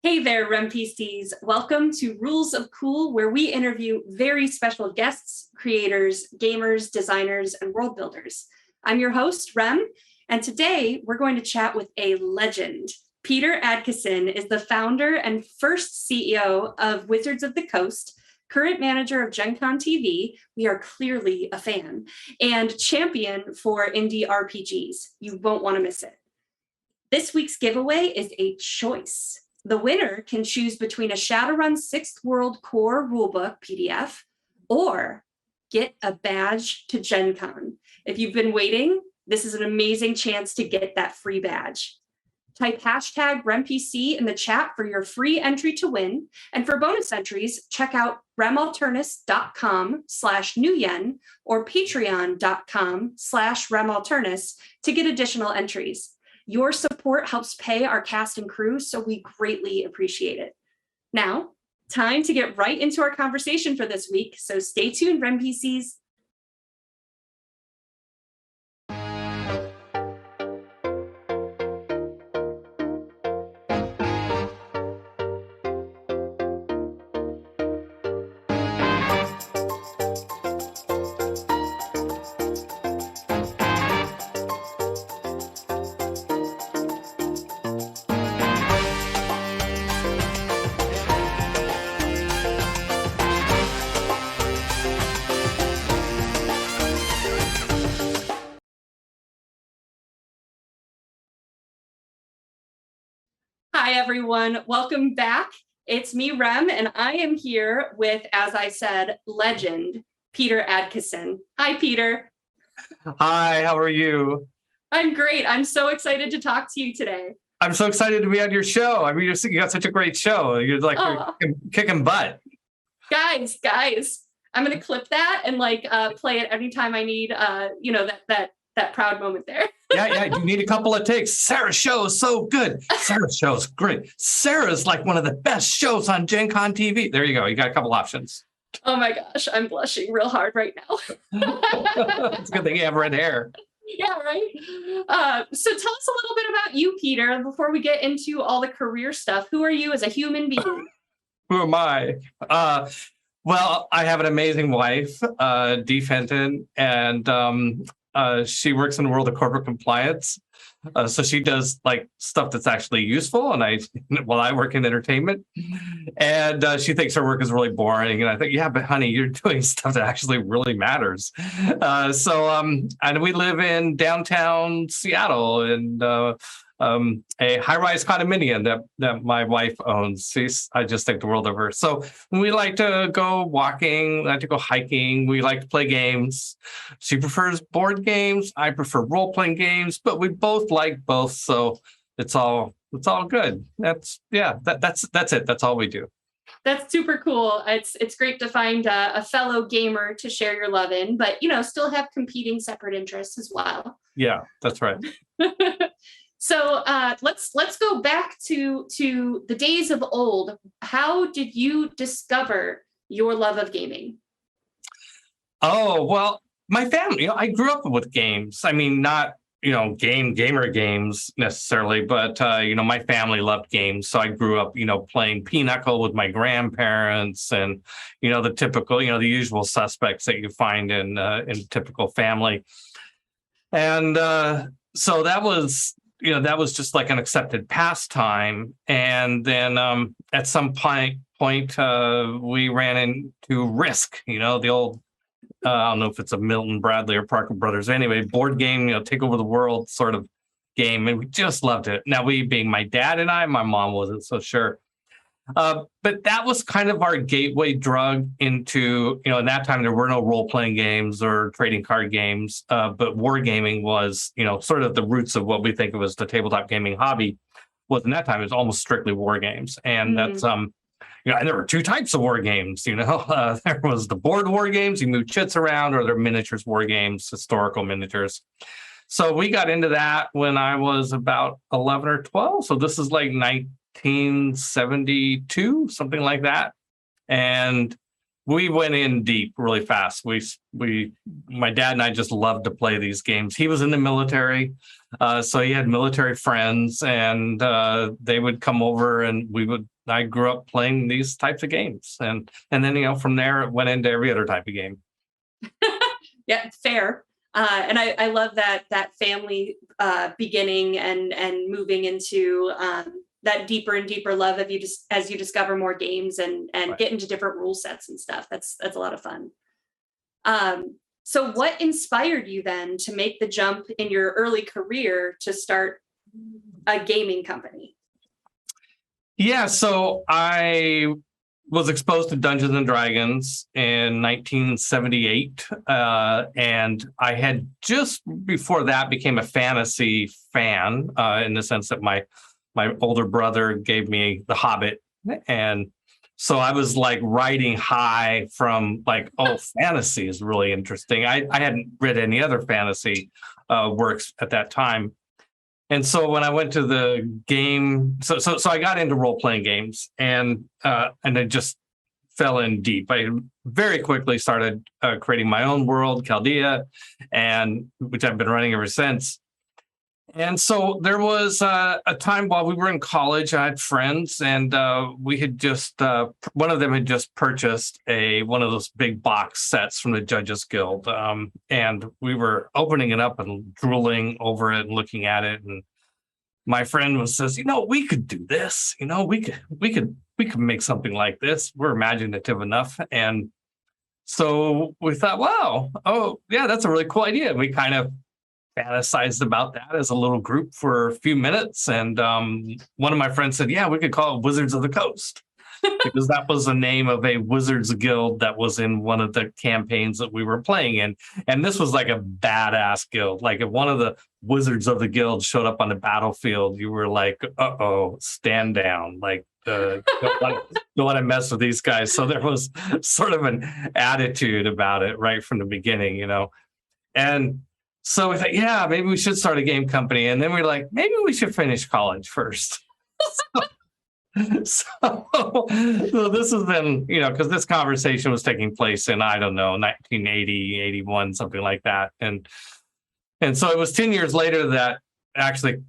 Hey there, RemPCs. Welcome to Rules of Cool, where we interview very special guests, creators, gamers, designers, and world builders. I'm your host, Rem, and today we're going to chat with a legend. Peter Adkison is the founder and first CEO of Wizards of the Coast, current manager of Gencon Tv, we are clearly a fan, and champion for indie RPGs. You won't want to miss it. This week's giveaway is a choice. The winner can choose between a Shadowrun 6th World Core Rulebook PDF or get a badge to Gen Con. If you've been waiting, this is an amazing chance to get that free badge. Type hashtag RemPC in the chat for your free entry to win. And for bonus entries, check out remalternus.com/newyen or patreon.com/remalternus to get additional entries. Your support helps pay our cast and crew, so we greatly appreciate it. Now, time to get right into our conversation for this week, so stay tuned, RemPCs. Hi, everyone. Welcome back. It's me, Rem, and I am here with, as I said, legend Peter Adkison. Hi, Peter. Hi, how are you? I'm great. I'm so excited to talk to you today. I'm so excited to be on your show. I mean, you got such a great show. You're kicking butt. Guys, I'm going to clip that and play it anytime I need, that proud moment there. Yeah. You need a couple of takes. Sarah's show is so good. Sarah's show is great. Sarah's like one of the best shows on Gencon TV. There you go. You got a couple options. Oh my gosh, I'm blushing real hard right now. It's a good thing you have red hair. Yeah, right? So tell us a little bit about you, Peter, before we get into all the career stuff. Who are you as a human being? Who am I? Well, I have an amazing wife, Dee Fenton, and she works in the world of corporate compliance. So she does like stuff that's actually useful. And I work in entertainment, and she thinks her work is really boring. And I think, yeah, but honey, you're doing stuff that actually really matters. And we live in downtown Seattle, and a high-rise condominium that my wife owns. I just think the world of her. So we like to go walking, we like to go hiking, we like to play games. She prefers board games, I prefer role-playing games, but we both like both, so it's all good. That's it. That's all we do. That's super cool. It's great to find a fellow gamer to share your love in, but still have competing separate interests as well. Yeah, that's right. So let's go back to the days of old. How did you discover your love of gaming? Oh, well, my family, I grew up with games. I mean, not, gamer games necessarily, but, my family loved games. So I grew up, playing Pinochle with my grandparents and, the typical, the usual suspects that you find in typical family. And so that was just like an accepted pastime. And then at some point, we ran into Risk, the old, I don't know if it's a Milton Bradley or Parker Brothers. Anyway, board game, take over the world sort of game. And we just loved it. Now, we being my dad and my mom wasn't so sure. But that was kind of our gateway drug into, in that time, there were no role-playing games or trading card games, but wargaming was, sort of the roots of what we think of as the tabletop gaming hobby. Was in that time, it was almost strictly war games. And that's, and there were two types of war games, there was the board war games, you move chits around, or they're miniatures war games, historical miniatures. So we got into that when I was about 11 or 12. So this is like 1972, something like that. And we went in deep really fast. My dad and I just loved to play these games. He was in the military, so he had military friends, and they would come over, and I grew up playing these types of games, and then from there it went into every other type of game. Yeah, fair. And I love that family beginning and moving into that deeper and deeper love of as you discover more games and Right. get into different rule sets and stuff. That's a lot of fun. So what inspired you then to make the jump in your early career to start a gaming company? Yeah, so I was exposed to Dungeons and Dragons in 1978, and I had just before that became a fantasy fan in the sense that my older brother gave me The Hobbit, and so I was like riding high from like, oh, fantasy is really interesting. I hadn't read any other fantasy works at that time. And so when I went to the game, so I got into role playing games, and I just fell in deep. I very quickly started creating my own world, Chaldea, and which I've been running ever since. And so there was a time while we were in college, I had friends, and we had just one of them had just purchased one of those big box sets from the Judges Guild, and we were opening it up and drooling over it and looking at it. And my friend says, we could do this. We could make something like this. We're imaginative enough, and so we thought, wow, oh yeah, that's a really cool idea. And we kind of fantasized about that as a little group for a few minutes. And one of my friends said, yeah, we could call it Wizards of the Coast, because that was the name of a Wizards Guild that was in one of the campaigns that we were playing in. And this was like a badass guild. Like if one of the Wizards of the Guild showed up on the battlefield, you were like, uh-oh, stand down. Like, don't want to mess with these guys. So there was sort of an attitude about it right from the beginning, And so we thought, yeah, maybe we should start a game company. And then we're like, maybe we should finish college first. So this has been, because this conversation was taking place in, I don't know, 1980, 81, something like that. And so it was 10 years later that actually,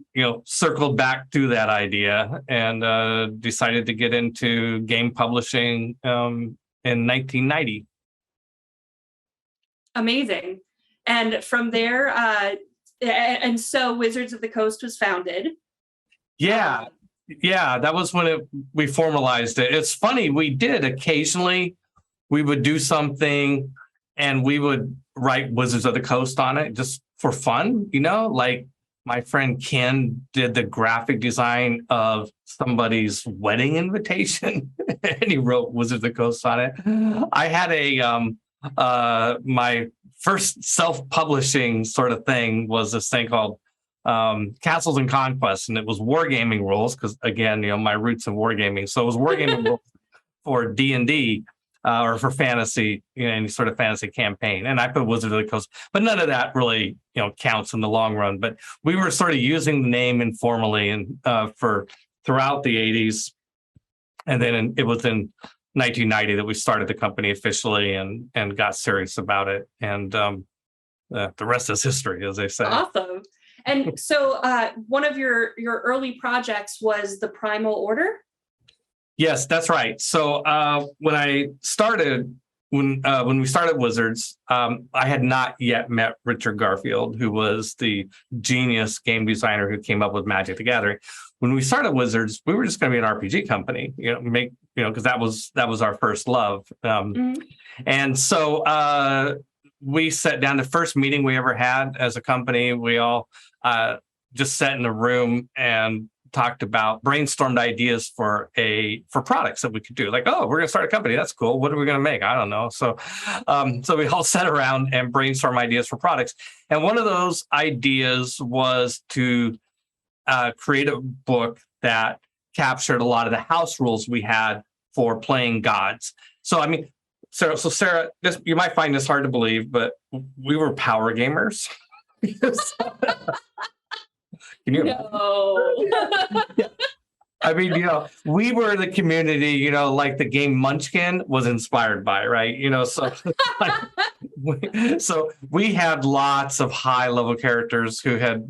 circled back to that idea and decided to get into game publishing in 1990. Amazing. And from there, and so Wizards of the Coast was founded. Yeah. Yeah, that was when we formalized it. It's funny, we did occasionally, we would do something and we would write Wizards of the Coast on it just for fun, like my friend Ken did the graphic design of somebody's wedding invitation and he wrote Wizards of the Coast on it. I had my first self-publishing sort of thing was this thing called Castles and Conquests, and it was wargaming rules because, again, my roots in wargaming. So it was wargaming rules for D&D or for fantasy, any sort of fantasy campaign. And I put Wizard of the Coast, but none of that really, counts in the long run. But we were sort of using the name informally and for throughout the 80s, and then it was in 1990 that we started the company officially and got serious about it. And the rest is history, as they say. Awesome. And so one of your early projects was the Primal Order? Yes, that's right. So when we started Wizards, I had not yet met Richard Garfield, who was the genius game designer who came up with Magic the Gathering. When we started Wizards, we were just going to be an RPG company, because that was our first love. And so we sat down. The first meeting we ever had as a company, we all just sat in a room and brainstormed ideas for products that we could do. Like, oh, we're going to start a company. That's cool. What are we going to make? I don't know. So we all sat around and brainstormed ideas for products. And one of those ideas was to create a book that captured a lot of the house rules we had for playing gods. So, Sarah, you might find this hard to believe, but we were power gamers. Can you? No. Yeah. I mean, we were the community, like the game Munchkin was inspired by, right? So like, so we had lots of high level characters who had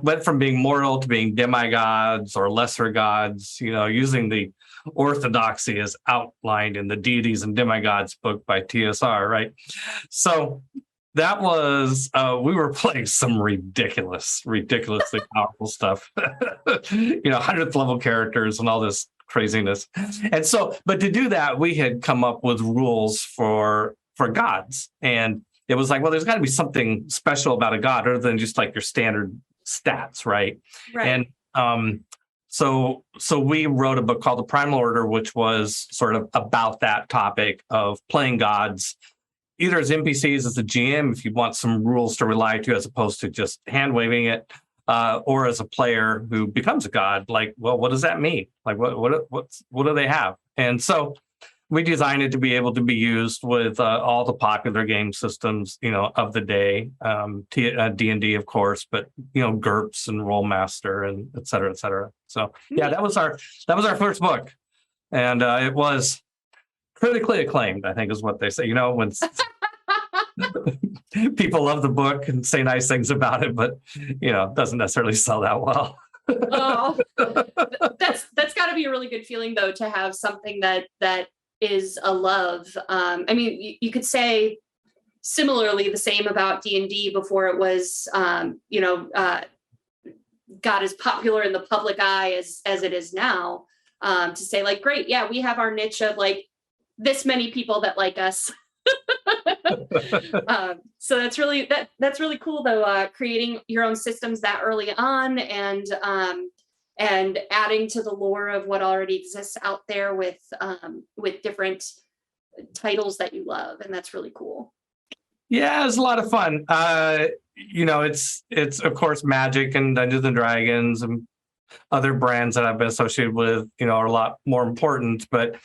went from being mortal to being demigods or lesser gods, using the orthodoxy as outlined in the Deities and Demigods book by TSR, right? So that was, we were playing some ridiculously powerful stuff, 100th level characters and all this craziness. And so, but to do that, we had come up with rules for gods. And it was like, well, there's got to be something special about a god other than just like your standard stats, right? Right. And so we wrote a book called The Primal Order, which was sort of about that topic of playing gods, either as NPCs as a GM, if you want some rules to rely to, as opposed to just hand waving it, or as a player who becomes a god. Like, well, what does that mean? Like, what do they have? And so we designed it to be able to be used with all the popular game systems, of the day, D&D, of course, but GURPS and Rollmaster and et cetera, et cetera. So yeah, that was our first book, and it was critically acclaimed, I think is what they say. When people love the book and say nice things about it, but it doesn't necessarily sell that well. Oh, that's got to be a really good feeling, though, to have something that is a love. I mean, you could say similarly the same about D&D before it was, got as popular in the public eye as it is now. To say like, great, yeah, we have our niche of like this many people that like us. So that's really cool, though, creating your own systems that early on and adding to the lore of what already exists out there with different titles that you love, and that's really cool. Yeah, it was a lot of fun. It's of course Magic and Dungeons and Dragons and other brands that I've been associated with, are a lot more important. But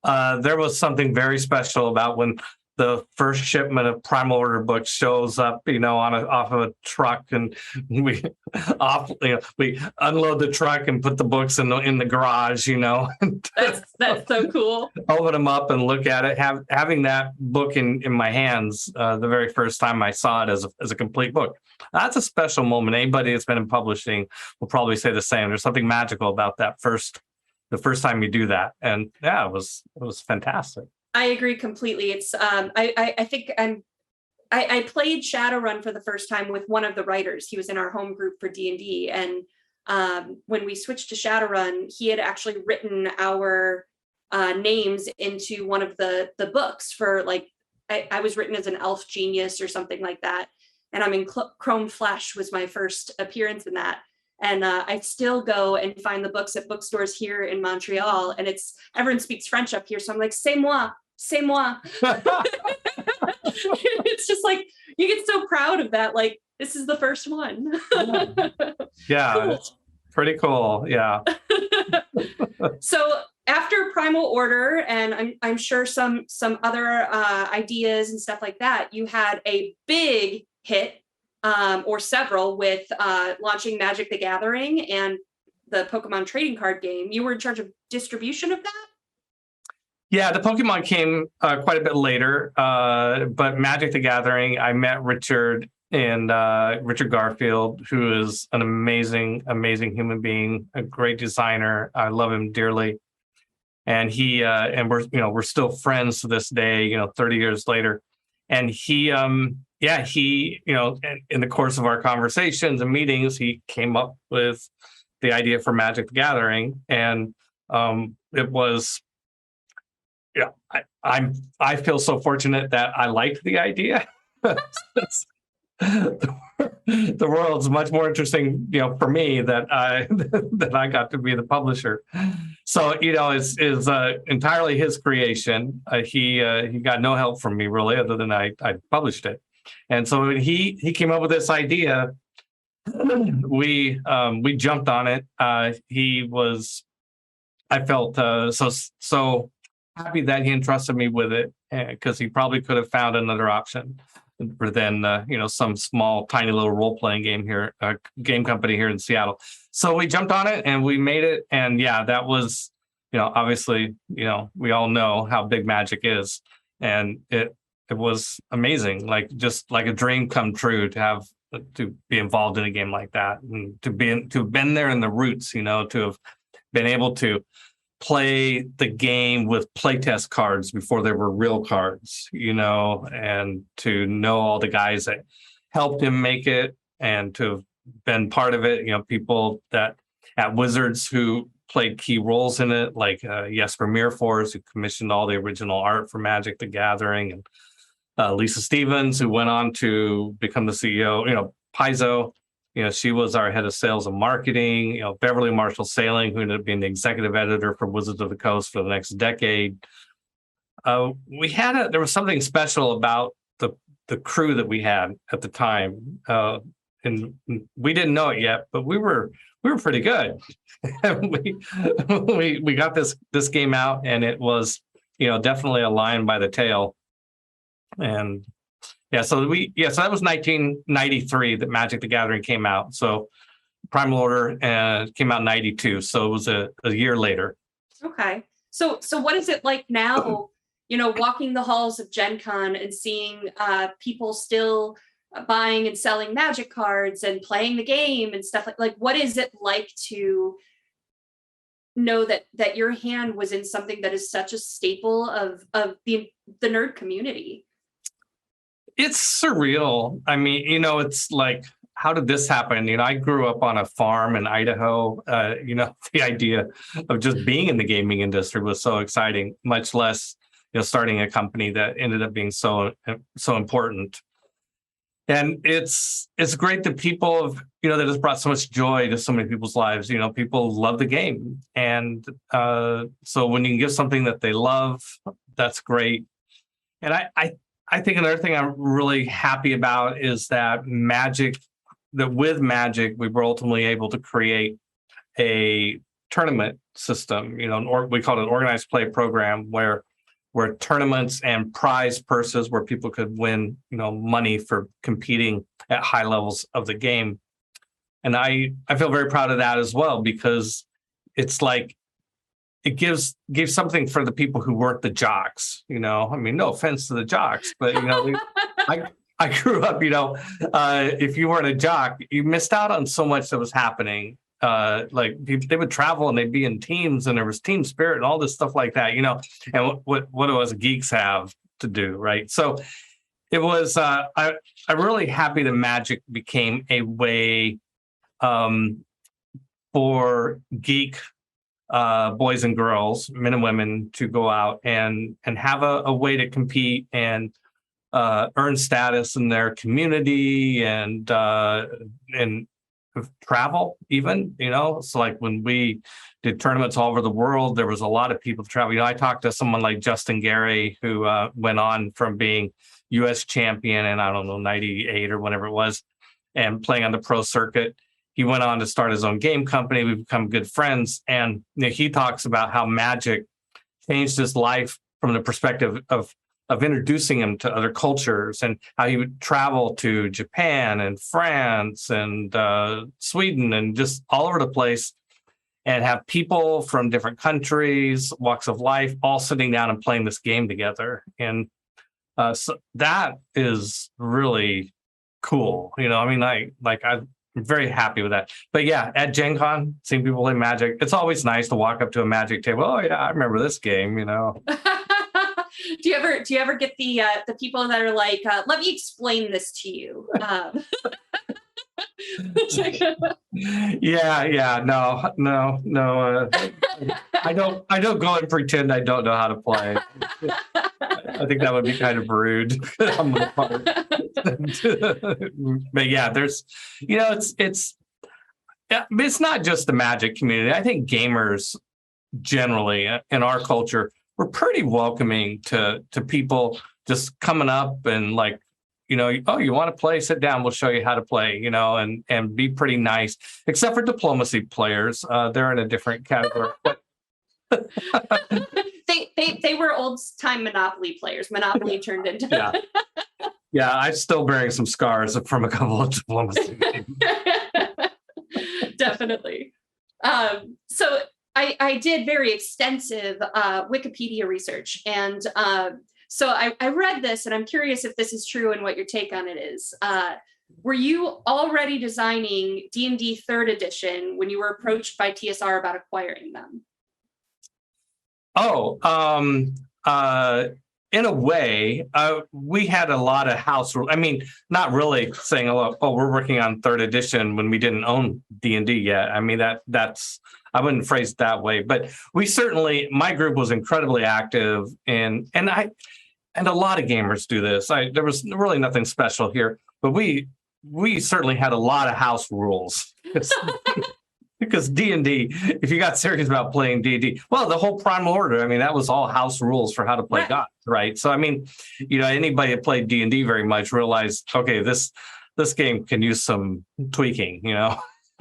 there was something very special about when the first shipment of Primal Order books shows up, off of a truck, and we unload the truck and put the books in the garage, That's so cool. Open them up and look at it. Having that book in my hands the very first time I saw it as a complete book. That's a special moment. Anybody that's been in publishing will probably say the same. There's something magical about the first time you do that, and yeah, it was fantastic. I agree completely. It's I think I played Shadowrun for the first time with one of the writers. He was in our home group for D&D, and when we switched to Shadowrun, he had actually written our names into one of the books for like I was written as an elf genius or something like that, and I'm in Chrome Flash was my first appearance in that. And I still go and find the books at bookstores here in Montreal, and everyone speaks French up here. So I'm like, c'est moi. It's just like, you get so proud of that. Like, this is the first one. Yeah, cool. It's pretty cool. Yeah. So after Primal Order, and I'm sure some other ideas and stuff like that, you had a big hit, or several, with launching Magic the Gathering and the Pokemon trading card game. You were in charge of distribution of that? Yeah, the Pokemon came quite a bit later, but Magic the Gathering, I met Richard Garfield, who is an amazing, amazing human being, a great designer. I love him dearly. And we're still friends to this day, 30 years later. And he in the course of our conversations and meetings, he came up with the idea for Magic the Gathering. And it was, I feel so fortunate that I liked the idea. The world's much more interesting, for me that I got to be the publisher. So, it's entirely his creation. He got no help from me really, other than I published it. And so when he came up with this idea, we jumped on it. I felt so happy that he entrusted me with it, because he probably could have found another option. than some small, tiny little role-playing game company here in Seattle. So we jumped on it and we made it. And yeah, that was, obviously, we all know how big Magic is, and it was amazing, like just like a dream come true to be involved in a game like that, and to have been there in the roots, to have been able to play the game with playtest cards before there were real cards, and to know all the guys that helped him make it, and to have been part of it, people that at Wizards who played key roles in it, like Jesper Meerfors, who commissioned all the original art for Magic the Gathering, and Lisa Stevens, who went on to become the CEO, Paizo, she was our head of sales and marketing, Beverly Marshall Salem, who ended up being the executive editor for Wizards of the Coast for the next decade. There was something special about the crew that we had at the time. And we didn't know it yet, but we were pretty good. we got this game out, and it was, definitely a lion by the tail. And so that was 1993 that Magic the Gathering came out. So Primal Order came out in 92. So it was a year later. Okay. So what is it like now, walking the halls of Gen Con and seeing people still buying and selling Magic cards and playing the game and stuff like what is it like to know that your hand was in something that is such a staple of the nerd community? It's surreal. I mean, it's like, how did this happen? I grew up on a farm in Idaho. The idea of just being in the gaming industry was so exciting, much less, starting a company that ended up being so important. And it's great that people have, that has brought so much joy to so many people's lives. People love the game. And so when you can give something that they love, that's great. And I think another thing I'm really happy about is that with Magic, we were ultimately able to create a tournament system, we call it an organized play program where tournaments and prize purses where people could win, money for competing at high levels of the game. And I feel very proud of that as well, because it's like, it gives something for the people who weren't the jocks, I mean, no offense to the jocks, but, I grew up, if you weren't a jock, you missed out on so much that was happening. Like they would travel and they'd be in teams, and there was team spirit and all this stuff like that, and what do us geeks have to do, right? So it was, I'm really happy that Magic became a way for geek boys and girls, men and women, to go out and have a way to compete and earn status in their community and travel even, so like when we did tournaments all over the world, there was a lot of people travel. I talked to someone like Justin Gary, who went on from being US champion in, I don't know, 98 or whenever it was, and playing on the pro circuit. He went on to start his own game company. We've become good friends. And he talks about how Magic changed his life from the perspective of introducing him to other cultures, and how he would travel to Japan and France and Sweden and just all over the place, and have people from different countries, walks of life, all sitting down and playing this game together. And so that is really cool. I'm very happy with that. But yeah, at Gen Con, seeing people play Magic, it's always nice to walk up to a Magic table. Oh yeah, I remember this game, Do you ever get the people that are like, let me explain this to you? Yeah. No. I don't go and pretend I don't know how to play. I think that would be kind of rude on my part. But yeah, there's, it's not just the Magic community. I think gamers generally in our culture, we're pretty welcoming to people just coming up and like, oh, you want to play? Sit down. We'll show you how to play, and be pretty nice, except for diplomacy players. They're in a different category. They were old time Monopoly players. Monopoly turned into. Yeah. Yeah, I'm still bearing some scars from a couple of diplomacy. Definitely. So I did very extensive Wikipedia research, and so I read this, and I'm curious if this is true and what your take on it is. Were you already designing D&D 3rd edition when you were approached by TSR about acquiring them? In a way, we had a lot of house rules. I mean, not really saying, oh, we're working on 3rd edition when we didn't own D&D yet. I mean, that's I wouldn't phrase it that way, but we certainly, my group was incredibly active, and a lot of gamers do this. There was really nothing special here, but we certainly had a lot of house rules. Because D&D, if you got serious about playing D&D, well, the whole Primal Order, I mean, that was all house rules for how to play gods, right? So, I mean, anybody that played D&D very much realized, okay, this game can use some tweaking,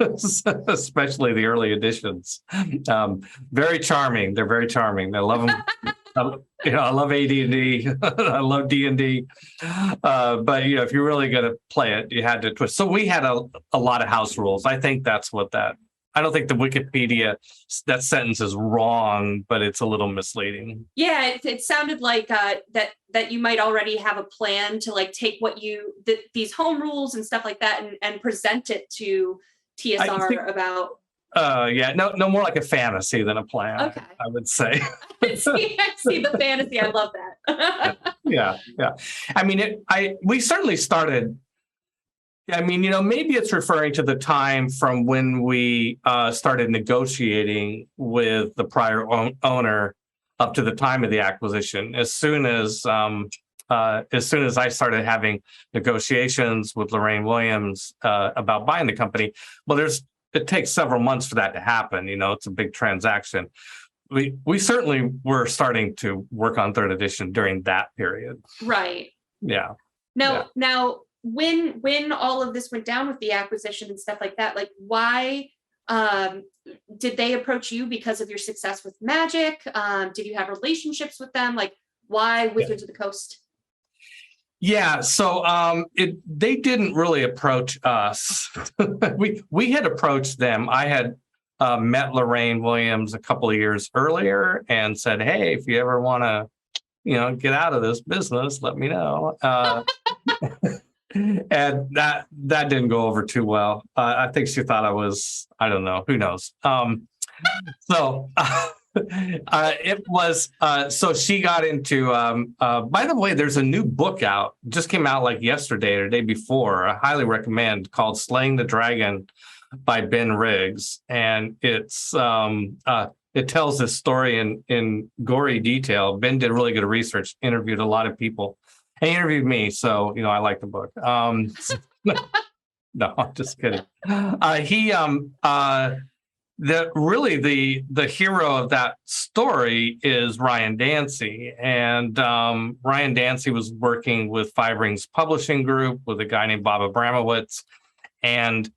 especially the early editions. Very charming. They're very charming. I love them. I love AD&D. I love D&D. But, if you're really going to play it, you had to twist. So we had a lot of house rules. I think that's what I don't think the Wikipedia, that sentence is wrong, but it's a little misleading. Yeah, it sounded like that you might already have a plan to take what these home rules and stuff like that and present it to TSR about. Yeah, no more like a fantasy than a plan. Okay. I would say. I see the fantasy. I love that. Yeah. I mean, we certainly started. I mean, maybe it's referring to the time from when we started negotiating with the prior owner up to the time of the acquisition. As soon as I started having negotiations with Lorraine Williams about buying the company, well, it takes several months for that to happen. It's a big transaction. We certainly were starting to work on 3rd edition during that period. Right. Yeah. Now, when all of this went down with the acquisition and stuff like that, why did they approach you? Because of your success with Magic? Did you have relationships with them? Why Wizards of the Coast? Yeah, so they didn't really approach us. we had approached them. I had met Lorraine Williams a couple of years earlier and said, hey, if you ever want to, get out of this business, let me know. And that didn't go over too well. I think she thought I was, I don't know, who knows. It was, so she got into, by the way, there's a new book out, just came out yesterday or the day before. I highly recommend, called Slaying the Dragon by Ben Riggs. And it tells this story in gory detail. Ben did really good research, interviewed a lot of people. He interviewed me, so I like the book. No, I'm just kidding. The hero of that story is Ryan Dancy, and Ryan Dancy was working with Five Rings Publishing Group with a guy named Bob Abramowitz, and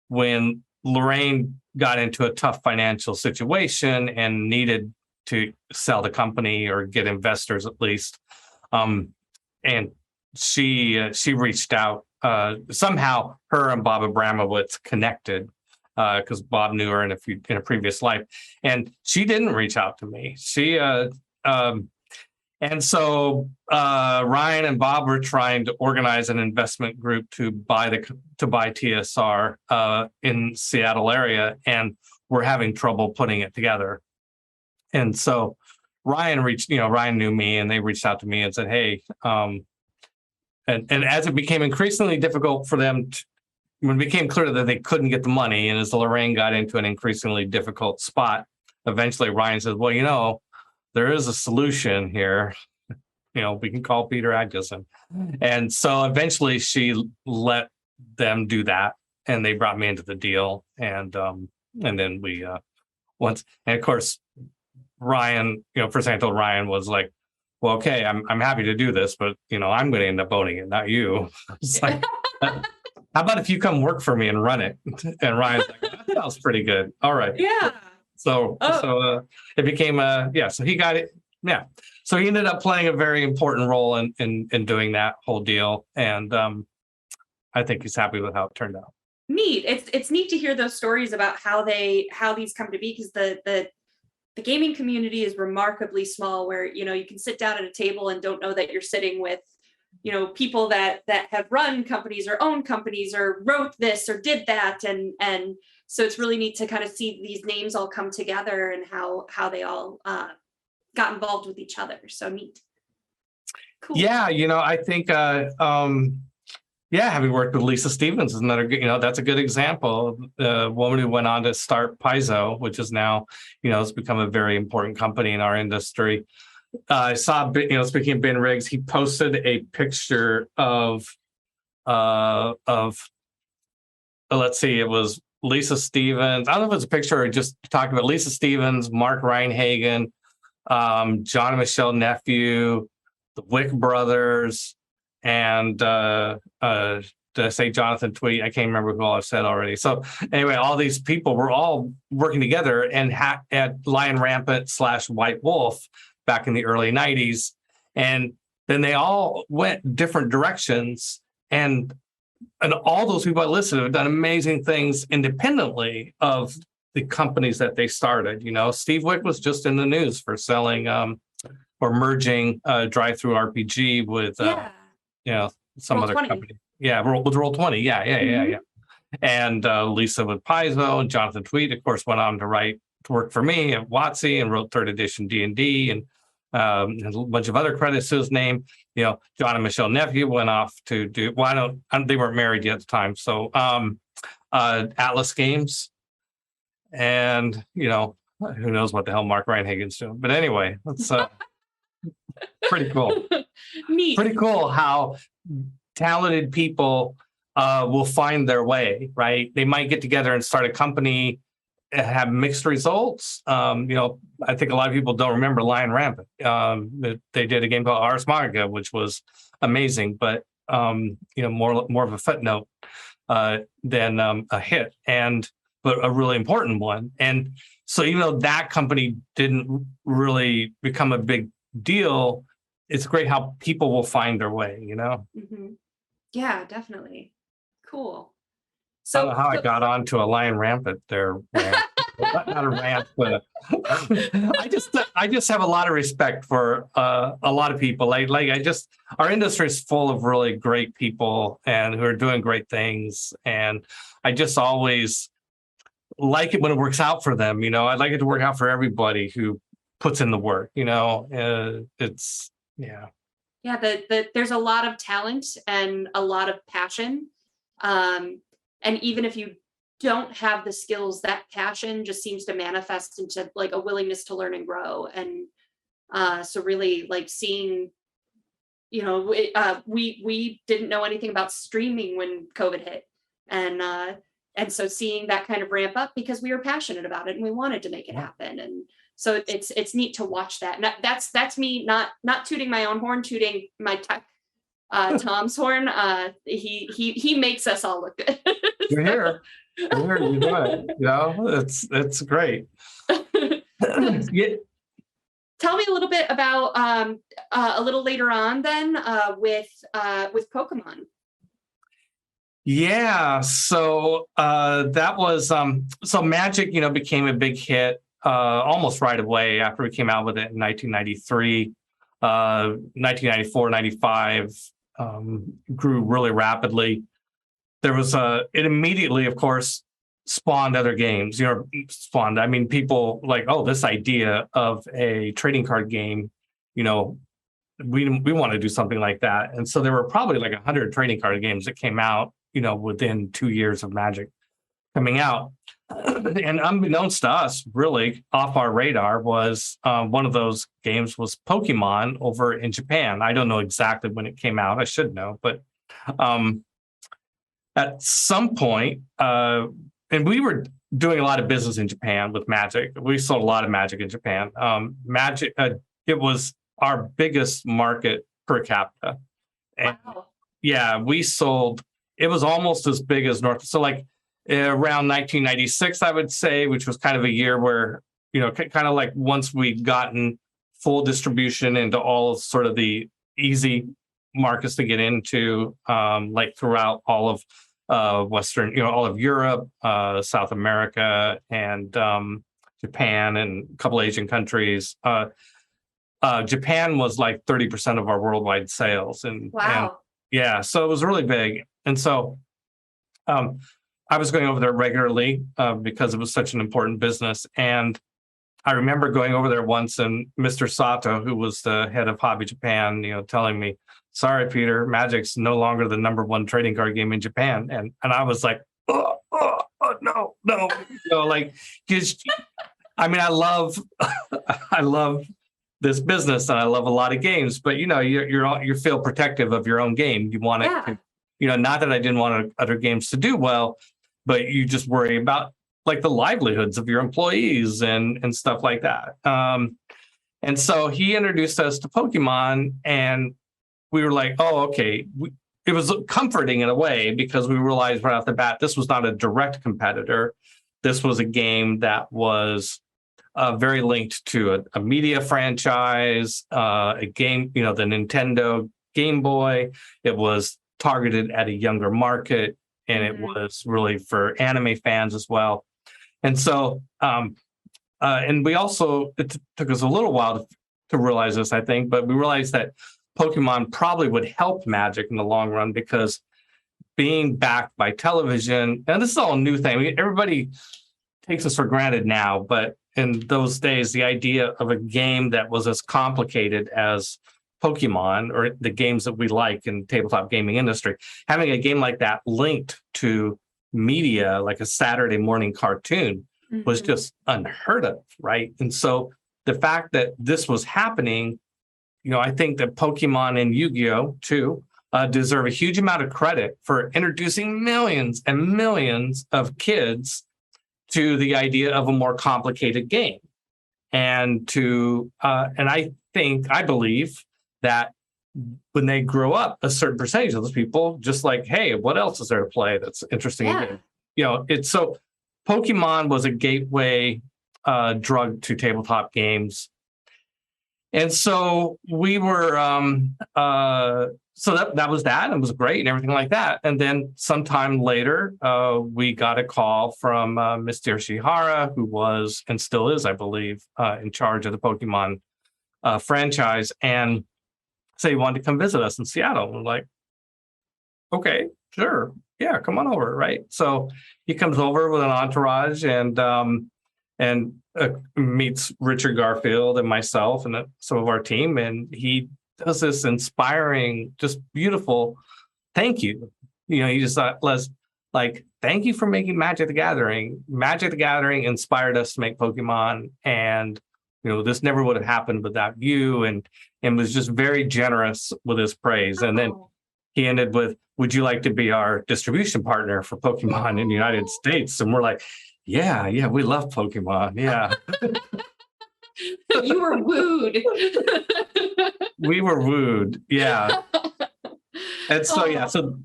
when Lorraine got into a tough financial situation and needed to sell the company or get investors at least. And she reached out. Somehow, her and Bob Abramowitz connected because Bob knew her in a previous life, and she didn't reach out to me. And so Ryan and Bob were trying to organize an investment group to buy TSR in Seattle area, and we're having trouble putting it together. And so Ryan knew me, and they reached out to me and said, hey, and as it became increasingly difficult for them, when it became clear that they couldn't get the money, and as Lorraine got into an increasingly difficult spot, eventually Ryan said, well, there is a solution here. We can call Peter Adkison. And so eventually she let them do that, and they brought me into the deal. And then we, and of course, Ryan, first thing I told Ryan was like, well, okay, I'm happy to do this, but I'm going to end up owning it, not you. It's like, how about if you come work for me and run it? And Ryan's like, that sounds pretty good. All right. Yeah. So it became so he got it. Yeah. So he ended up playing a very important role in doing that whole deal. And I think he's happy with how it turned out. Neat. It's neat to hear those stories about how these come to be, because the gaming community is remarkably small, where you can sit down at a table and don't know that you're sitting with people that have run companies or own companies or wrote this or did that, and so it's really neat to kind of see these names all come together and how they all got involved with each other. So neat. Cool. Yeah, I think having worked with Lisa Stevens is another good, that's a good example. The woman who went on to start Paizo, which is now, has become a very important company in our industry. I saw, speaking of Ben Riggs, he posted a picture of let's see, it was Lisa Stevens. I don't know if it's a picture or just talking about Lisa Stevens, Mark Reinhagen, John and Michelle Nephew, the Wick brothers, and did I say Jonathan Tweet? I can't remember who all I've said already. So anyway, all these people were all working together and at Lion Rampant / White Wolf back in the early 90s. And then they all went different directions. And all those people I listed have done amazing things independently of the companies that they started. Steve Wick was just in the news for selling or merging Drive-Thru RPG with some other company. Yeah, with Roll20. Yeah. And Lisa with Paizo, and Jonathan Tweet, of course, went on to work for me at WotC and wrote 3rd edition D&D and a bunch of other credits to his name. John and Michelle Nephew went off to do, they weren't married yet at the time. So Atlas Games, and who knows what the hell Mark Reinhagen's doing. But anyway, that's pretty cool. Neat. Pretty cool how talented people will find their way, right? They might get together and start a company, have mixed results. I think a lot of people don't remember Lion Rampant. They did a game called Ars Magica, which was amazing, but more of a footnote than a hit, but a really important one. And so even though that company didn't really become a big deal, it's great how people will find their way. Mm-hmm. Yeah, definitely. Cool. So I don't know how I got onto a Lion Rampant there. Not a rant, but I just have a lot of respect for a lot of people. Our industry is full of really great people and who are doing great things, and I just always like it when it works out for them. I'd like it to work out for everybody who puts in the work. It's there's a lot of talent and a lot of passion. And even if you don't have the skills, that passion just seems to manifest into like a willingness to learn and grow. And so really seeing, we didn't know anything about streaming when COVID hit. And so seeing that kind of ramp up because we were passionate about it and we wanted to make it happen. And so it's neat to watch that. And that's me not tooting my own horn, tooting my tech Tom's horn. He makes us all look good. You're here. You do it. It's great. Yeah. Tell me a little bit about a little later on then with Pokemon. Yeah, so that was so Magic, became a big hit almost right away after we came out with it in 1993. 1994, 95 grew really rapidly. There was it immediately, of course, spawned other games. I mean, people like, oh, this idea of a trading card game, we want to do something like that. And so there were probably like 100 trading card games that came out, within 2 years of Magic coming out. And unbeknownst to us, really off our radar was one of those games was Pokemon over in Japan. I don't know exactly when it came out. I should know, but at some point, and we were doing a lot of business in Japan with Magic. We sold a lot of Magic in Japan. Magic, it was our biggest market per capita. And wow. Yeah, we sold, it was almost as big as North. So like around 1996, I would say, which was kind of a year where, kind of like once we'd gotten full distribution into all of sort of the easy markets to get into, like throughout all of Western, all of Europe, South America, and Japan, and a couple Asian countries. Japan was like 30% of our worldwide sales, and yeah, so it was really big. And so I was going over there regularly because it was such an important business. And I remember going over there once, and Mr. Sato, who was the head of Hobby Japan, telling me, "Sorry, Peter, Magic's no longer the #1 trading card game in Japan." And I was like, "Oh, no, like, I mean, I love, I love this business, and I love a lot of games, but you feel protective of your own game. You want it to, not that I didn't want other games to do well, but you just worry about like the livelihoods of your employees and stuff like that." And so he introduced us to Pokemon, and we were like, "Oh, okay." It was comforting in a way, because we realized right off the bat, this was not a direct competitor. This was a game that was very linked to a media franchise, a game, the Nintendo Game Boy. It was targeted at a younger market, and it was really for anime fans as well. And so, and we also, it took us a little while to realize this, I think, but we realized that Pokemon probably would help Magic in the long run, because being backed by television, and this is all a new thing. Everybody takes this for granted now, but in those days, the idea of a game that was as complicated as Pokemon, or the games that we like in tabletop gaming industry, having a game like that linked to media, like a Saturday morning cartoon, was just unheard of, right? And so the fact that this was happening, I think that Pokemon and Yu-Gi-Oh! Too deserve a huge amount of credit for introducing millions and millions of kids to the idea of a more complicated game. And I believe that when they grow up, a certain percentage of those people just like, hey, what else is there to play that's interesting? It's so Pokemon was a gateway drug to tabletop games. And so we were, so that was that, and it was great and everything like that. And then sometime later, we got a call from Mr. Shihara, who was, and still is, I believe, in charge of the Pokemon franchise, and say he wanted to come visit us in Seattle. We're like, okay, sure. Yeah, come on over, right? So he comes over with an entourage, and meets Richard Garfield and myself and some of our team, and he does this inspiring, just beautiful thank you. He just thought, like, thank you for making Magic the Gathering. Magic the Gathering inspired us to make Pokemon, and this never would have happened without you, and was just very generous with his praise. And then he ended with, would you like to be our distribution partner for Pokemon in the United States? And we're like, yeah, we love Pokemon. Yeah. You were wooed. We were wooed. Yeah. And so, so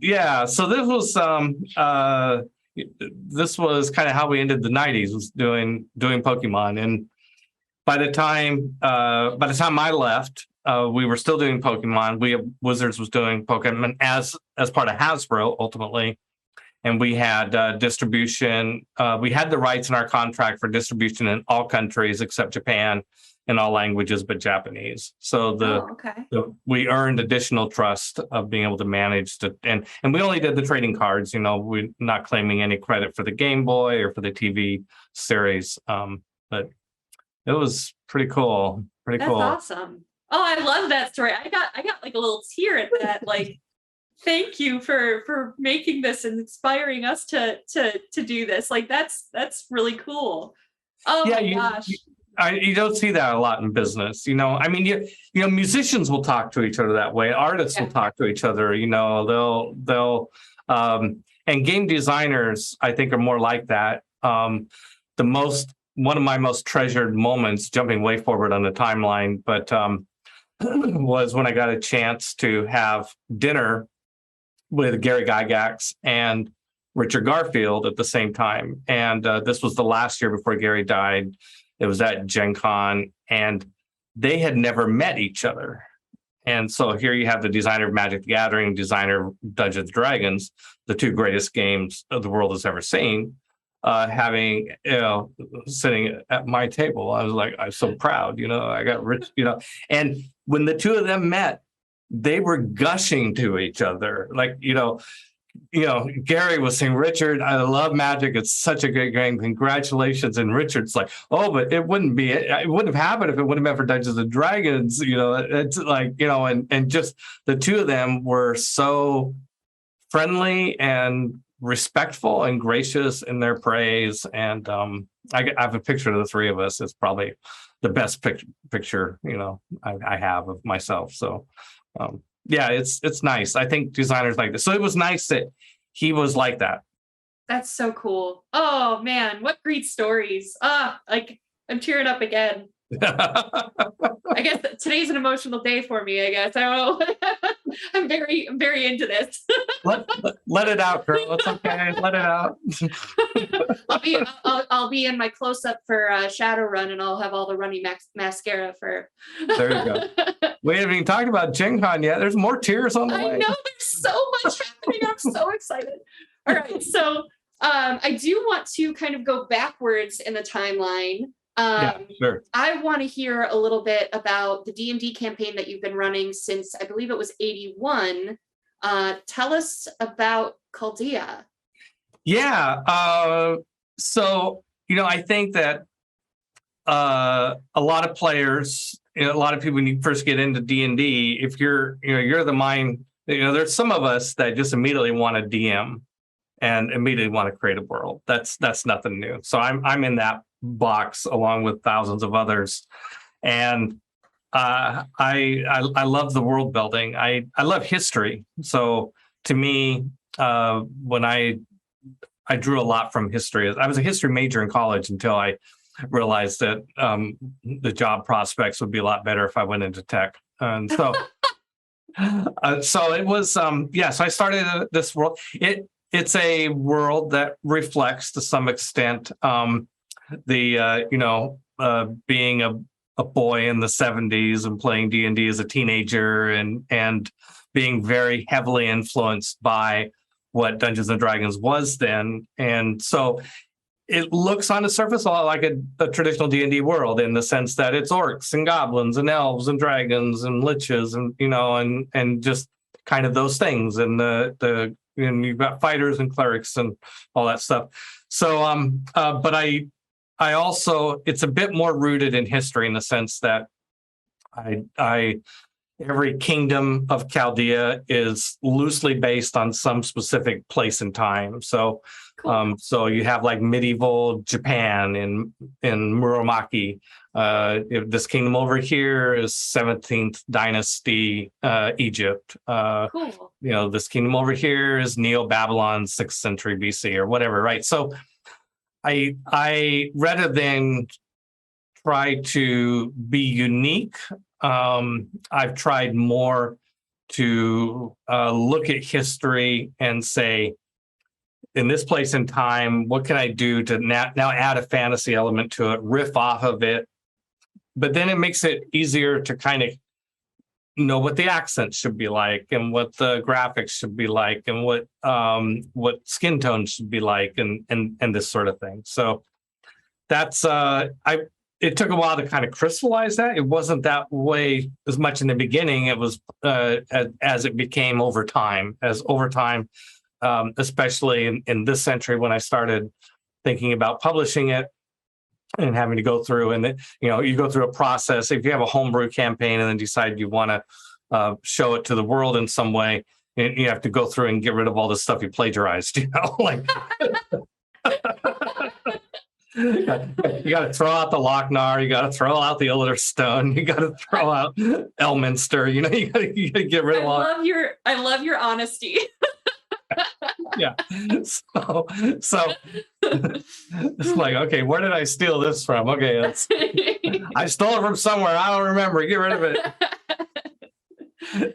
this was kind of how we ended the 90s, was doing Pokemon. And by the time I left, we were still doing Pokemon. Wizards was doing Pokemon as part of Hasbro ultimately. And we had distribution. We had the rights in our contract for distribution in all countries except Japan, in all languages but Japanese. So we earned additional trust of being able to manage and we only did the trading cards. We're not claiming any credit for the Game Boy or for the TV series. But it was pretty cool. That's awesome. Oh, I love that story. I got like a little tear at that. Like, thank you for making this and inspiring us to do this. Like, that's really cool. Oh yeah, my gosh. You don't see that a lot in business. I mean, musicians will talk to each other that way. Artists will talk to each other. They'll and game designers, I think, are more like that. One of my most treasured moments, jumping way forward on the timeline, but was when I got a chance to have dinner with Gary Gygax and Richard Garfield at the same time. And this was the last year before Gary died. It was at Gencon. And they had never met each other. And so here you have the designer of Magic the Gathering, designer of Dungeons and Dragons, the two greatest games the world has ever seen, having, sitting at my table. I was like, I'm so proud, I got rich, and when the two of them met, they were gushing to each other. Like, Gary was saying, Richard, I love Magic. It's such a great game. Congratulations. And Richard's like, oh, but it wouldn't have happened if it wouldn't have been for Dungeons and Dragons. It's like, and just the two of them were so friendly and respectful and gracious in their praise. And I have a picture of the three of us. It's probably the best picture, I have of myself. So, yeah, it's nice. I think designers like this. So it was nice that he was like that. That's so cool. Oh man, what great stories. Like I'm tearing up again. I guess today's an emotional day for me, I guess. I don't know. I'm very into this. let it out, girl. It's okay. Let it out. I'll be in my close-up for Shadowrun, and I'll have all the runny mascara for. There you go. We haven't even talked about Gencon yet. There's more tears on the way. I know, there's so much happening. I'm so excited. All right, so I do want to kind of go backwards in the timeline. Yeah, sure. I want to hear a little bit about the D&D campaign that you've been running since, I believe it was 81. Tell us about Chaldea. Yeah. So, I think that a lot of players, a lot of people, when you first get into D&D, if you're the mind, there's some of us that just immediately want to DM and immediately want to create a world. That's nothing new. So I'm in that box along with thousands of others. And I love the world building. I love history. So to me, when I drew a lot from history. I was a history major in college until I realized that the job prospects would be a lot better if I went into tech. And so, so it was, so I started this world. It's a world that reflects to some extent being a boy in the 70s and playing D&D as a teenager and being very heavily influenced by what Dungeons and Dragons was then. And so it looks on the surface a lot like a traditional D&D world in the sense that it's orcs and goblins and elves and dragons and liches and, and just kind of those things. And and you've got fighters and clerics and all that stuff. So, but I also, it's a bit more rooted in history in the sense that every kingdom of Chaldea is loosely based on some specific place and time. So, cool. So you have like medieval Japan in Muromachi. This kingdom over here is 17th dynasty Egypt. Cool. This kingdom over here is Neo-Babylon, 6th century BC or whatever, right? So I rather than try to be unique, I've tried more to look at history and say, in this place in time, what can I do to now add a fantasy element to it, riff off of it? But then it makes it easier to kind of know what the accents should be like and what the graphics should be like and what skin tones should be like and this sort of thing. So that's it took a while to kind of crystallize that. It wasn't that way as much in the beginning. It was as it became over time, especially in this century when I started thinking about publishing it and having to go through. And you go through a process. If you have a homebrew campaign and then decide you want to show it to the world in some way, you have to go through and get rid of all the stuff you plagiarized. Like. You got to throw out the Lochnar. You got to throw out the Illiter Stone. You got to throw out Elminster. You got to get rid of all. I love your honesty. Yeah. So it's like, okay, where did I steal this from? Okay, I stole it from somewhere. I don't remember. Get rid of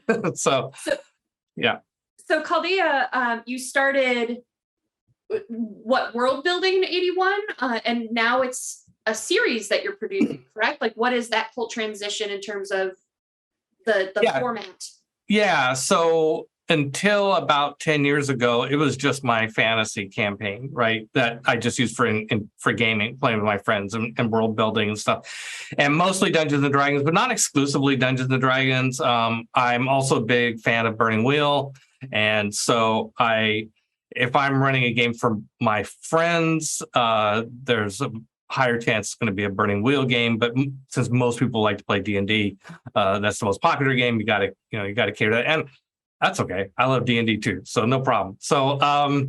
it. So yeah. So Chaldea, you started what world building in 81, and now it's a series that you're producing, correct? Like, what is that whole transition in terms of the format? Yeah. So until about 10 years ago, it was just my fantasy campaign, right? That I just used for gaming, playing with my friends and world building and stuff. And mostly Dungeons and Dragons, but not exclusively Dungeons and Dragons. I'm also a big fan of Burning Wheel. And so if I'm running a game for my friends, there's a higher chance it's going to be a Burning Wheel game. But since most people like to play D&D, that's the most popular game. You got to cater to that. And that's okay. I love D&D too, so no problem. So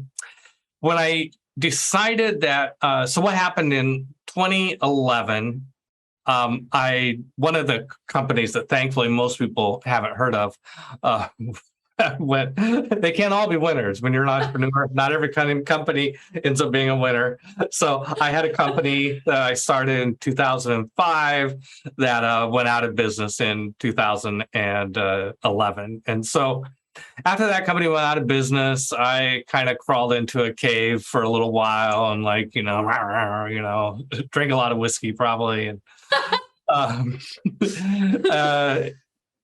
when I decided that, so what happened in 2011, one of the companies that thankfully most people haven't heard of, they can't all be winners when you're an entrepreneur. Not every kind of company ends up being a winner. So I had a company that I started in 2005 that went out of business in 2011. And so after that company went out of business, I kind of crawled into a cave for a little while and drink a lot of whiskey probably. And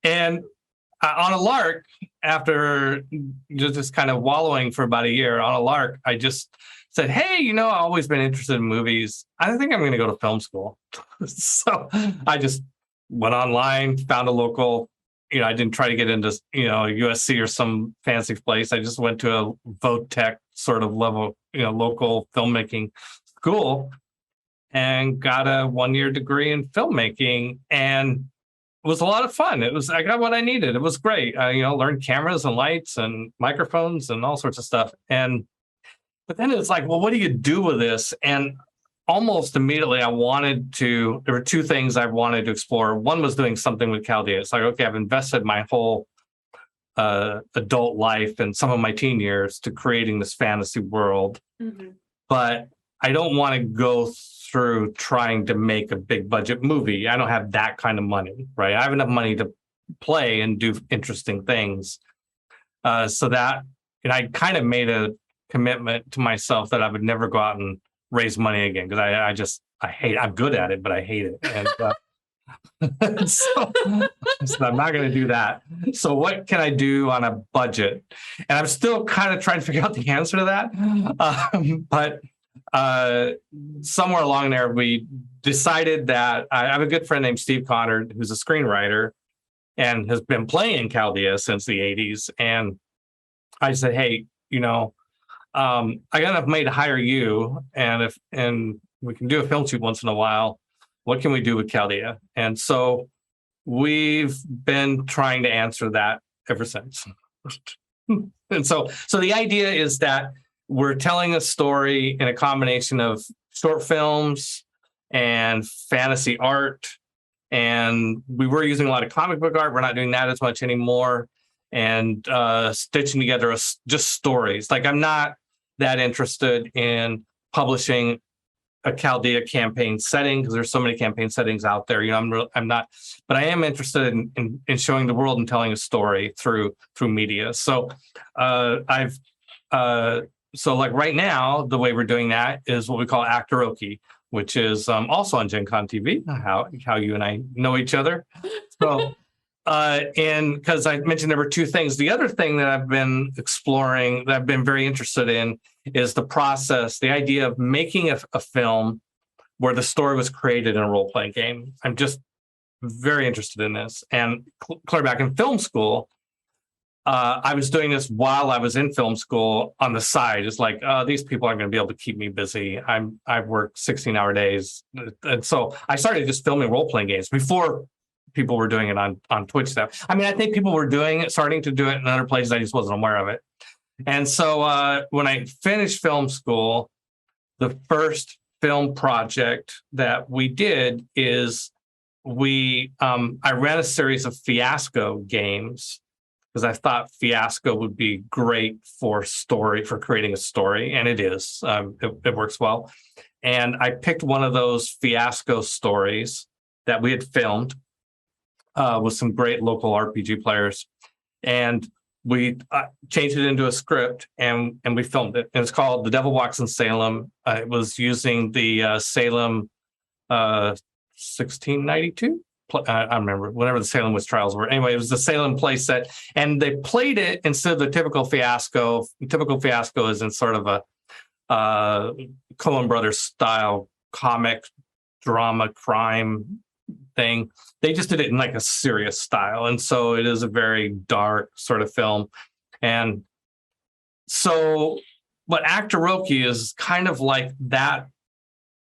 and on a lark, after just kind of wallowing for about a year on a lark, I just said, hey, I've always been interested in movies. I think I'm going to go to film school. So I just went online, found a local, I didn't try to get into, USC or some fancy place. I just went to a VOTech sort of level, local filmmaking school and got a 1-year degree in filmmaking. And it was a lot of fun. I got what I needed. It was great. I, learned cameras and lights and microphones and all sorts of stuff. But then it's like, well, what do you do with this? And almost immediately there were two things I wanted to explore. One was doing something with Chaldea. It's like, okay, I've invested my whole adult life and some of my teen years to creating this fantasy world. Mm-hmm. But I don't want to go through trying to make a big budget movie. I don't have that kind of money, right? I have enough money to play and do interesting things. So that, and I kind of made a commitment to myself that I would never go out and raise money again, because I'm good at it, but I hate it. And so I'm not going to do that. So what can I do on a budget? And I'm still kind of trying to figure out the answer to that. But somewhere along there, we decided that I have a good friend named Steve Connor, who's a screenwriter and has been playing Chaldea since the 80s. And I said, hey, I got enough money to hire you, and we can do a film shoot once in a while. What can we do with Chaldea? And so we've been trying to answer that ever since. And so the idea is that we're telling a story in a combination of short films and fantasy art. And we were using a lot of comic book art. We're not doing that as much anymore. And stitching together just stories. Like, I'm not that interested in publishing a Chaldea campaign setting, because there's so many campaign settings out there. I'm not, but I am interested in showing the world and telling a story through media. So so like right now, the way we're doing that is what we call Actoroki, which is also on Gencon TV, how you and I know each other. So and because I mentioned there were two things. The other thing that I've been exploring, that I've been very interested in, is the process, the idea of making a film where the story was created in a role-playing game. I'm just very interested in this. And clear back in film school, I was doing this while I was in film school on the side. It's like, these people aren't going to be able to keep me busy. I've worked 16-hour days. And so I started just filming role-playing games before people were doing it on Twitch stuff. I mean, I think people were starting to do it in other places. I just wasn't aware of it. And so when I finished film school, the first film project that we did is I ran a series of Fiasco games, because I thought Fiasco would be great for creating a story. And it is. It works well. And I picked one of those Fiasco stories that we had filmed with some great local RPG players. And we changed it into a script, and we filmed it. And it's called The Devil Walks in Salem. It was using the Salem 1692. I remember whenever the Salem witch trials were. Anyway, it was the Salem play set, and they played it instead of the typical fiasco. Typical fiasco is in sort of a Coen Brothers style comic drama crime thing. They just did it in like a serious style, and so it is a very dark sort of film. And so, but Actoroki is kind of like that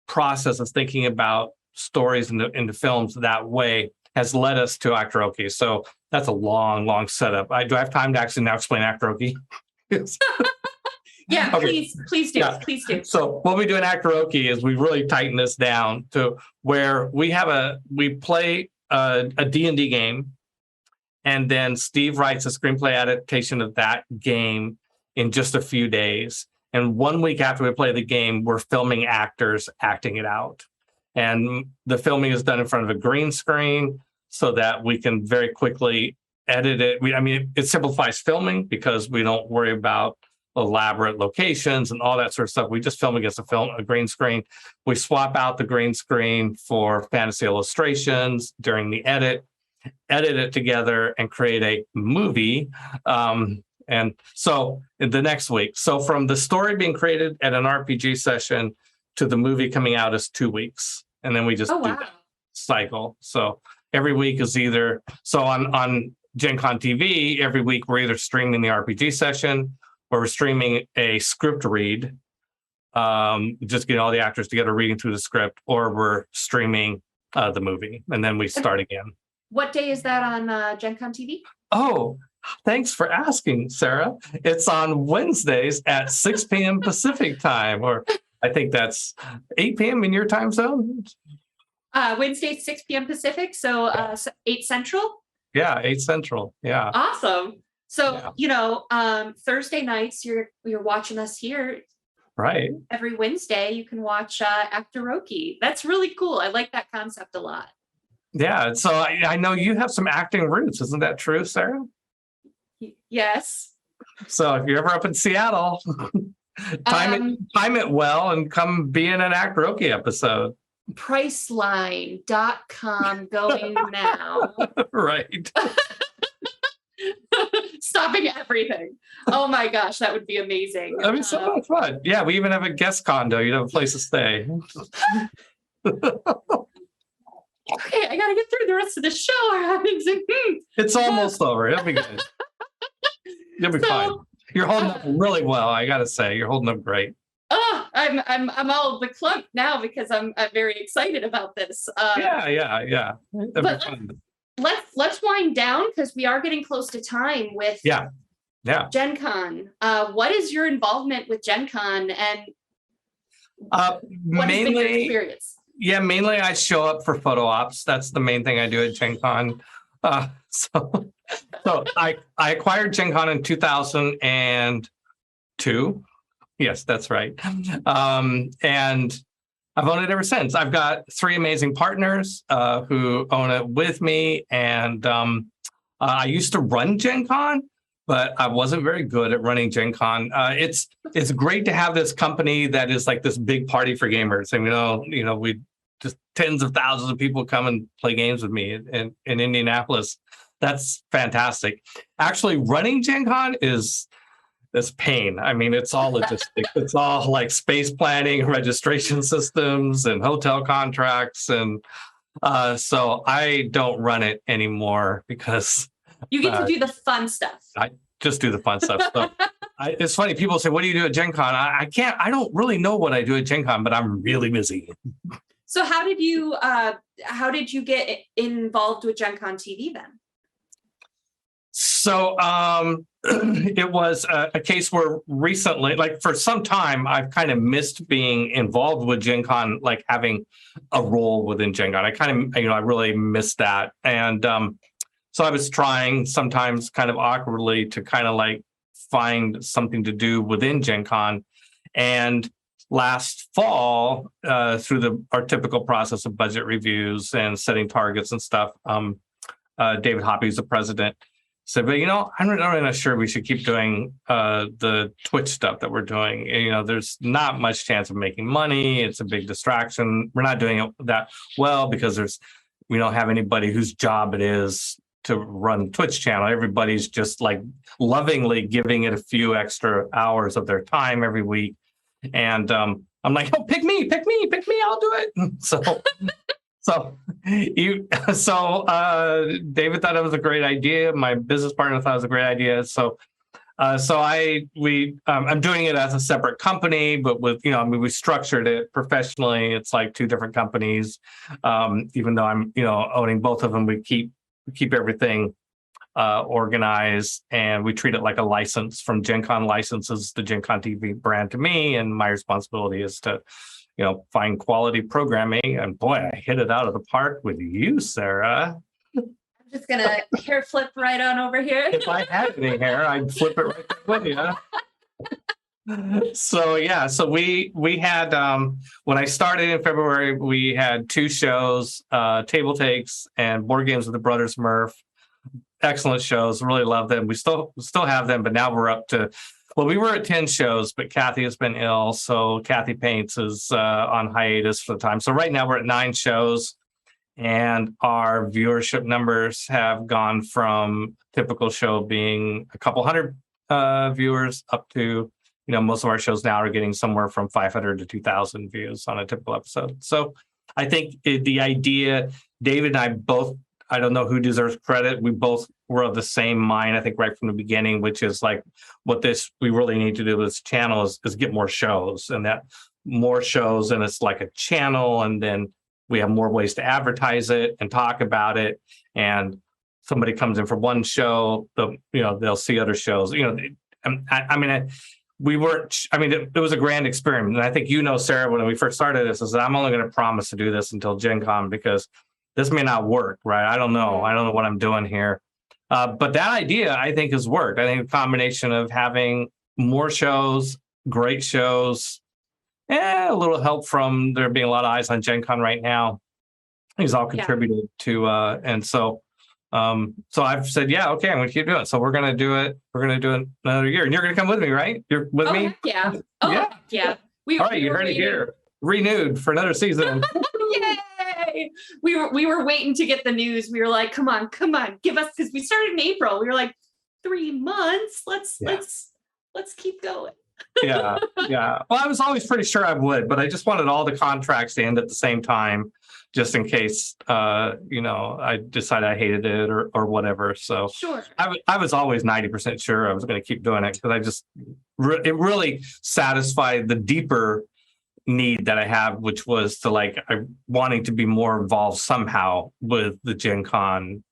process of thinking about stories into films that way has led us to Actoroki. So that's a long setup. Do I have time to actually now explain Actoroki? Yeah, okay. please do. Yeah. Please do. So what we do in Actoroki is we really tighten this down to where we play a D&D game, and then Steve writes a screenplay adaptation of that game in just a few days. And 1 week after we play the game, we're filming actors acting it out. And the filming is done in front of a green screen so that we can very quickly edit it. It simplifies filming because we don't worry about elaborate locations and all that sort of stuff. We just film against a green screen. We swap out the green screen for fantasy illustrations during the edit it together, and create a movie. And so in the next week, so from the story being created at an RPG session to the movie coming out is 2 weeks. And then we just do that cycle. So every week is either, so on Gencon TV, every week we're either streaming the RPG session or we're streaming a script read, just getting all the actors together reading through the script, or we're streaming the movie, and then we start again. What day is that on Gencon TV? Oh, thanks for asking, Sarah. It's on Wednesdays at 6 p.m. Pacific time, or I think that's 8 p.m. in your time zone. Wednesday, 6 p.m. Pacific, so 8 Central? Yeah, 8 Central, yeah. Awesome. So, Thursday nights, you're watching us here. Right. Every Wednesday, you can watch Actoroki. That's really cool. I like that concept a lot. Yeah, so I know you have some acting roots. Isn't that true, Sarah? Yes. So if you're ever up in Seattle, time it well and come be in an Actoroki episode. Priceline.com going now. Right. Stopping everything. Oh my gosh, that would be amazing. I mean, so much fun. Yeah, we even have a guest condo. You'd have a place to stay. Okay, I gotta get through the rest of the show. It's almost over. It'll be good. You'll be fine. You're holding up really well. I gotta say, you're holding up great. Oh, I'm all the clump now because I'm very excited about this. Yeah. But let's wind down because we are getting close to time with Gencon. What is your involvement with Gencon, and what has been your experience? Yeah, mainly I show up for photo ops. That's the main thing I do at Gencon. So I acquired Gencon in 2002. Yes, that's right. And I've owned it ever since. I've got 3 amazing partners who own it with me. And I used to run Gencon, but I wasn't very good at running Gencon. It's great to have this company that is like this big party for gamers. And we just tens of thousands of people come and play games with me in Indianapolis. That's fantastic. Actually, running Gencon is pain. I mean, it's all logistics. It's all like space planning, registration systems, and hotel contracts. And so I don't run it anymore because you get to do the fun stuff. I just do the fun stuff. So it's funny. People say, "What do you do at Gencon?" I don't really know what I do at Gencon, but I'm really busy. So how did you get involved with Gencon TV then? So it was a case where recently, like for some time, I've kind of missed being involved with Gencon, like having a role within Gencon. I kind of, I really missed that. And so I was trying sometimes kind of awkwardly to kind of like find something to do within Gencon. And last fall, through our typical process of budget reviews and setting targets and stuff, David Hoppy, the president, said, but I'm really not sure we should keep doing the Twitch stuff that we're doing. There's not much chance of making money. It's a big distraction. We're not doing it that well because we don't have anybody whose job it is to run Twitch channel. Everybody's just like lovingly giving it a few extra hours of their time every week. And I'm like, oh, pick me, I'll do it. So David thought it was a great idea. My business partner thought it was a great idea. I'm doing it as a separate company, but we structured it professionally. It's like two different companies. Even though I'm, owning both of them, we keep everything organized, and we treat it like a license. From Gencon licenses the Gencon TV brand to me, and my responsibility is to find quality programming. And boy, I hit it out of the park with you, Sarah. I'm just gonna hair flip right on over here. If I had any hair, I'd flip it right with you. So we had when I started in February, we had 2 shows, Table Takes and Board Games with the Brothers Murph. Excellent shows, really love them. We still have them, but now we're up to, we were at 10 shows, but Kathy has been ill, so Kathy Paints is on hiatus for the time. So right now we're at 9 shows, and our viewership numbers have gone from typical show being a couple hundred viewers up to, most of our shows now are getting somewhere from 500 to 2,000 views on a typical episode. So I think the idea, David and I both, I don't know who deserves credit. We both were of the same mind, I think, right from the beginning, which is like we really need to do with this channel is get more shows, and that more shows, and it's like a channel, and then we have more ways to advertise it and talk about it. And somebody comes in for one show, they'll see other shows. It was a grand experiment. And I think Sarah, when we first started this, is that I'm only going to promise to do this until Gen Con, because this may not work, right? I don't know what I'm doing here. But that idea, I think, has worked. I think a combination of having more shows, great shows, a little help from there being a lot of eyes on Gen Con right now, has all contributed to, and so I've said, okay, I'm going to keep doing it. So we're going to do it. We're going to do it another year. And you're going to come with me, right? You're with me? Yeah. Oh, yeah. All right, you heard it here. Renewed for another season. Yay! We were waiting to get the news. We were like, come on, give us, because we started in April. We were like, 3 months. Let's keep going. Yeah. Well, I was always pretty sure I would, but I just wanted all the contracts to end at the same time, just in case I decided I hated it or whatever. So sure. I was always 90% sure I was going to keep doing it, because it really satisfied the deeper need that I have, which was to wanting to be more involved somehow with the Gen Con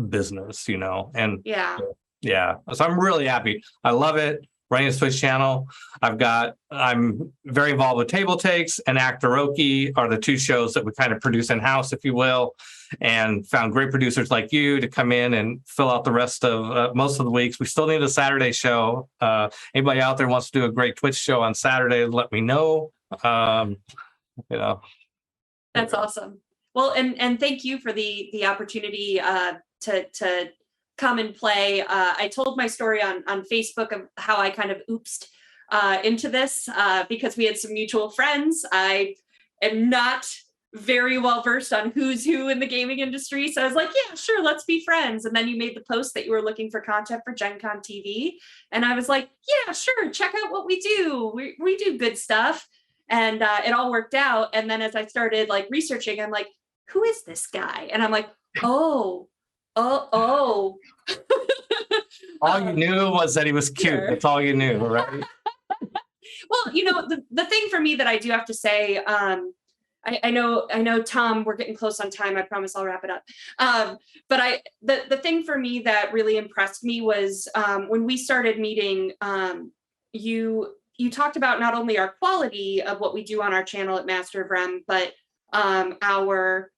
business, and so I'm really happy. I love it. Running a Twitch channel. I'm very involved with Table Takes and Actoroki are the 2 shows that we kind of produce in-house, if you will, and found great producers like you to come in and fill out the rest of most of the weeks. We still need a Saturday show. Anybody out there wants to do a great Twitch show on Saturday, let me know. That's awesome. Well, and thank you for the opportunity to come and play. I told my story on Facebook of how I kind of oopsed into this because we had some mutual friends. I am not very well versed on who's who in the gaming industry. So I was like, yeah, sure, let's be friends. And then you made the post that you were looking for content for Gencon TV. And I was like, yeah, sure, check out what we do. We do good stuff. And it all worked out. And then as I started researching, I'm like, who is this guy? And I'm like, oh. All you knew was that he was cute. Sure. That's all you knew, right? Well, the thing for me that I do have to say, I know, Tom, we're getting close on time. I promise I'll wrap it up. But the thing for me that really impressed me was when we started meeting, you talked about not only our quality of what we do on our channel at Master of Rem, but our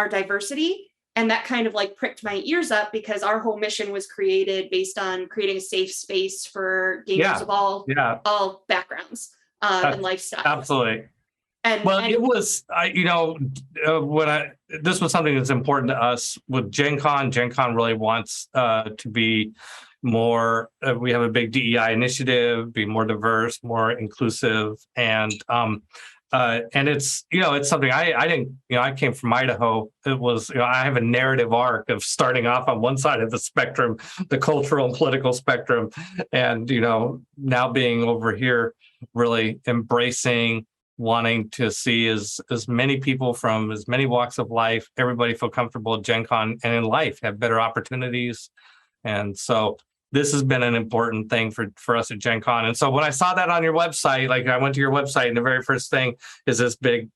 diversity. And that kind of pricked my ears up, because our whole mission was created based on creating a safe space for gamers of all backgrounds and lifestyles. Absolutely. Well, And it was, this was something that's important to us with Gen Con. Gen Con really wants to be more, we have a big DEI initiative, be more diverse, more inclusive. And it's, it's something I didn't, I came from Idaho. It was, I have a narrative arc of starting off on one side of the spectrum, the cultural and political spectrum, and, now being over here, really embracing, wanting to see as many people from as many walks of life, everybody feel comfortable at Gen Con and in life, have better opportunities. And so this has been an important thing for us at Gen Con. And so when I saw that on your website, like I went to your website and the very first thing is this big,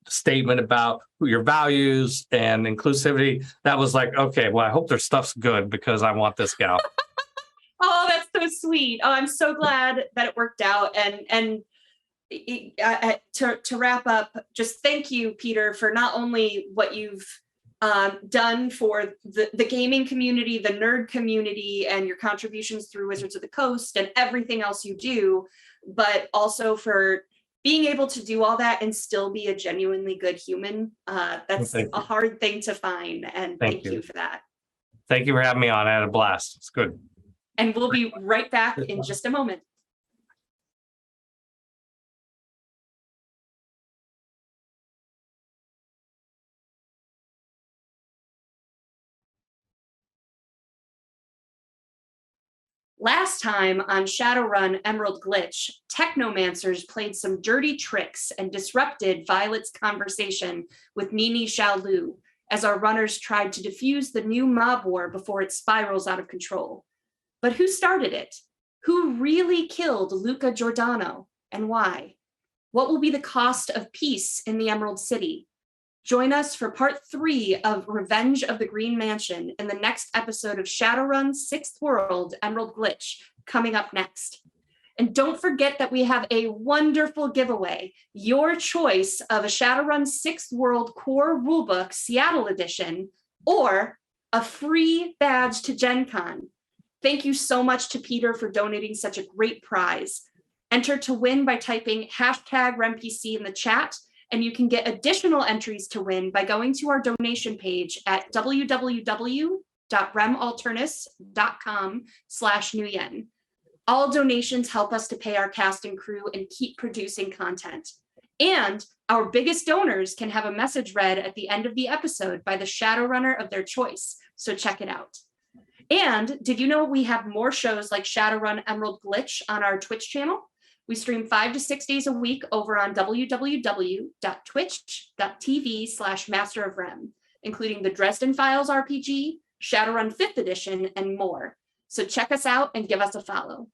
statement about your values and inclusivity. That was like, okay, well, I hope their stuff's good because I want this gal. oh, that's so sweet. Oh, I'm so glad that it worked out. And to wrap up, just thank you, Peter, for not only what you've done for the gaming community, the nerd community, and your contributions through Wizards of the Coast and everything else you do, but also for being able to do all that and still be a genuinely good human. That's a hard thing to find, and thank you for that. Thank you for having me on. I had a blast. It's good. And we'll be right back in just a moment. Last time on Shadowrun Emerald Glitch, technomancers played some dirty tricks and disrupted Violet's conversation with Nini Xiaolu as our runners tried to defuse the new mob war before it spirals out of control. But who started it? Who really killed Luca Giordano, and why? What will be the cost of peace in the Emerald City? Join us for part 3 of Revenge of the Green Mansion in the next episode of Shadowrun's 6th World Emerald Glitch coming up next. And don't forget that we have a wonderful giveaway, your choice of a Shadowrun 6th World Core Rulebook Seattle Edition or a free badge to Gen Con. Thank you so much to Peter for donating such a great prize. Enter to win by typing #RemPC in the chat, and you can get additional entries to win by going to our donation page at www.remalternus.com/Nguyen. All donations help us to pay our cast and crew and keep producing content. And our biggest donors can have a message read at the end of the episode by the Shadowrunner of their choice, so check it out. And did you know we have more shows like Shadowrun Emerald Glitch on our Twitch channel? We stream 5 to 6 days a week over on www.twitch.tv/masterofrem, including the Dresden Files RPG, Shadowrun 5th Edition, and more. So check us out and give us a follow.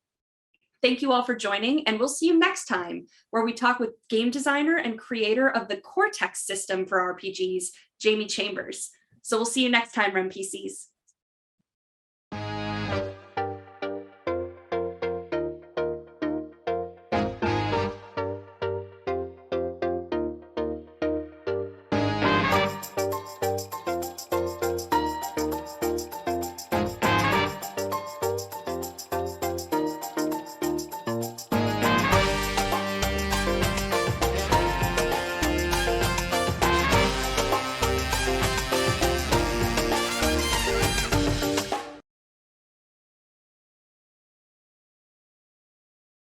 Thank you all for joining, and we'll see you next time, where we talk with game designer and creator of the Cortex system for RPGs, Jamie Chambers. So we'll see you next time, RemPCs.